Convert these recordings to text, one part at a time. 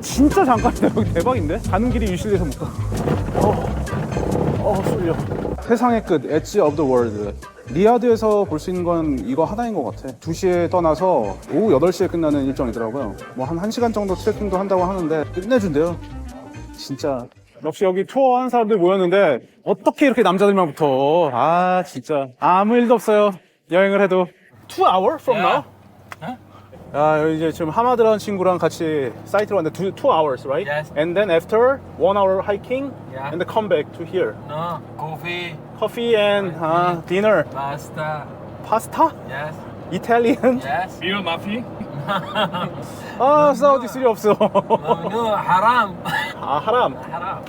진짜 잠깐이다. 여기 대박인데? 가는 길이 유실돼서 못 가. 쏠려. 세상의 끝, 엣지 오브 더 월드. 리야드에서 볼 수 있는 건 이거 하나인 것 같아. 2시에 떠나서 오후 8시에 끝나는 일정이더라고요. 뭐 한 1시간 정도 트레킹도 한다고 하는데 끝내준대요. 진짜. 역시 여기 투어 하는 사람들 모였는데 어떻게 이렇게 남자들만 붙어. 아 진짜 아무 일도 없어요. 여행을 해도 2 hour from now? 야, 여기 이제 지금 하마드라는 친구랑 같이 사이트로 왔는데 2 hours, right? Yes. And then after 1 hour hiking Yeah. and then come back to here. No, coffee, Coffee and dinner. pasta. Pasta? Yes, Italian? yes. Beer muffin? 아, 사우디 술이 없어. No, haram. 아, 하람. Haram.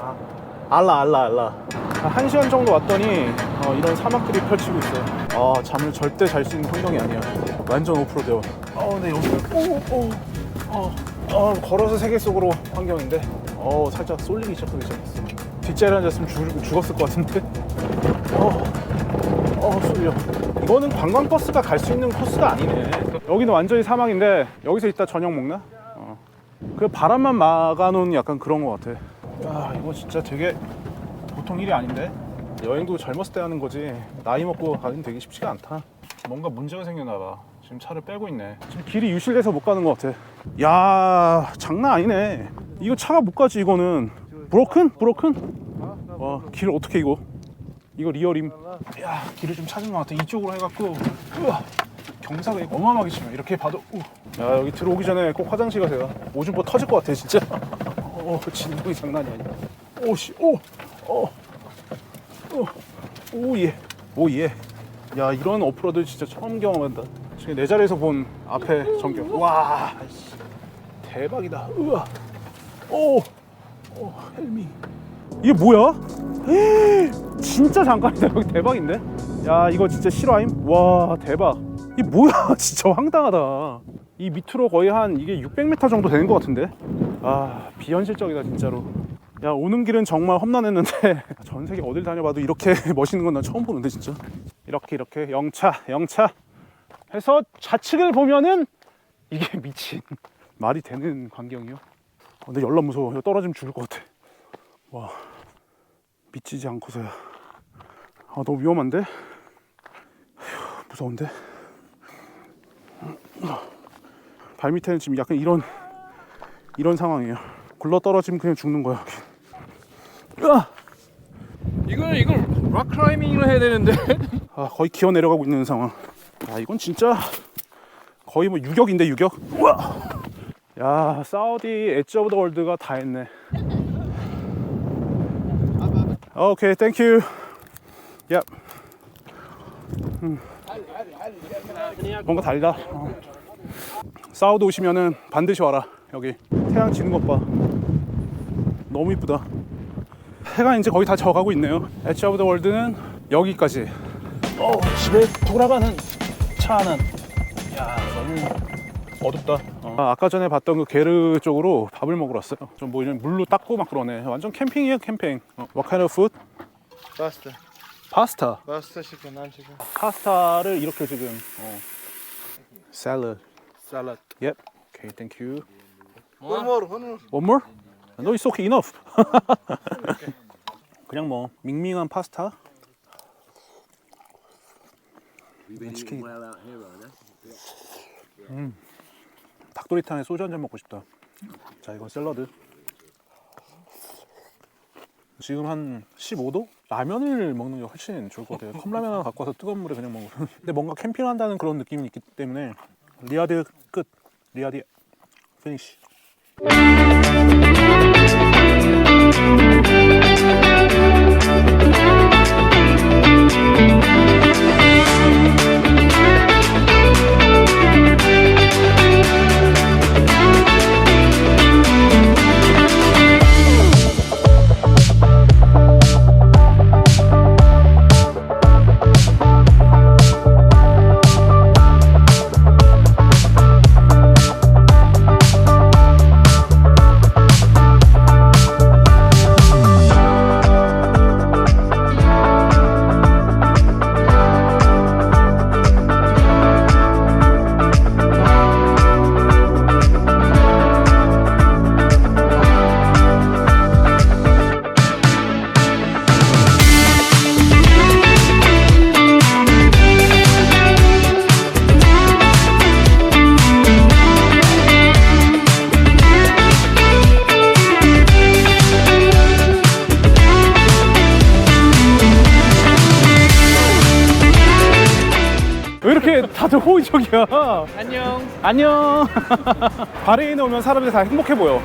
알라. 1시간 정도 왔더니 이런 사막들이 펼치고 있어요. 아, 잠을 절대 잘 수 있는 환경이 아니야. 완전 오프로드요. 근데 여기 걸어서 세계 속으로 환경인데 살짝 쏠리기 시작하기 시작했어. 뒷자리에 앉았으면 죽었을 것 같은데. 쏠려. 이거는 관광버스가 갈 수 있는 코스가 아니네. 여기는 완전히 사막인데 여기서 이따 저녁 먹나? 그 바람만 막아놓은 약간 그런 것 같아. 야, 이거 진짜 되게 보통 일이 아닌데? 여행도 젊었을 때 하는 거지 나이 먹고 가긴 되게 쉽지가 않다. 뭔가 문제가 생겼나 봐. 지금 차를 빼고 있네. 지금 길이 유실돼서 못 가는 것 같아. 야, 장난 아니네. 이거 차가 못 가지. 이거는 브로큰? 와, 길 어떻게 이거 리얼임. 야, 길을 좀 찾은 것 같아. 이쪽으로 해갖고 경사가 어마어마하게 심해. 이렇게 봐도 야, 여기 들어오기 전에 꼭 화장실 가세요. 오줌 터질 것 같아 진짜. 진동이 장난이 아니야. 오예. 야, 이런 오프로드 진짜 처음 경험한다. 지금 내 자리에서 본 앞에 전경. 와, 대박이다. 헬미. 이게 뭐야? 진짜 잠깐이다. 여기 대박인데? 야, 이거 진짜 실화임? 와, 대박. 이게 뭐야? 진짜 황당하다. 이 밑으로 거의 한 이게 600m 정도 되는 것 같은데? 아, 비현실적이다 진짜로. 야, 오는 길은 정말 험난했는데 전 세계 어딜 다녀봐도 이렇게 멋있는 건 난 처음 보는데 진짜. 이렇게 영차 해서 좌측을 보면은 이게 미친 말이 되는 광경이요. 근데 열나 무서워. 이거 떨어지면 죽을 것 같아. 와, 미치지 않고서야. 너무 위험한데? 휴, 무서운데? 발밑에는 지금 약간 이런 상황이에요. 굴러 떨어지면 그냥 죽는 거야. 이걸 락 클라이밍을 해야 되는데. 거의 기어 내려가고 있는 상황. 이건 진짜 거의 뭐 유격인데 유격. 우와. 야, 사우디 엣지 오브 더 월드가 다 했네. 오케이, 땡큐. 야. 뭔가 달다. 사우디 오시면은 반드시 와라. 여기 태양 지는 것 봐. 너무 이쁘다. 해가 이제 거의 다 져가고 있네요. 엣지 오브 더 월드는 여기까지. 집에 돌아가는 차 안은 야, 너무 어둡다. 아까 전에 봤던 그 게르 쪽으로 밥을 먹으러 왔어요. 좀 뭐 이런 물로 닦고 막 그러네. 완전 캠핑이에요, 캠핑. What kind of food? Pasta. 파스타. Pasta chicken, non-chicken. 파스타를 이렇게 지금 샐러드. Salad. Yep. Okay, thank you. One more. One more? No, it's okay, enough. 그냥 뭐 밍밍한 파스타. 치킨. 닭도리탕에 소주 한 잔 먹고 싶다. 자, 이건 샐러드. 지금 한 15도? 라면을 먹는 게 훨씬 좋을 것 같아요. 컵라면 하나 갖고 와서 뜨거운 물에 그냥 먹고. 근데 뭔가 캠핑한다는 그런 느낌이 있기 때문에 리야드 끝. 리야드 피니시. 다들 호의적이야. 안녕. 안녕. 바레인에 오면 사람들이 다 행복해 보여.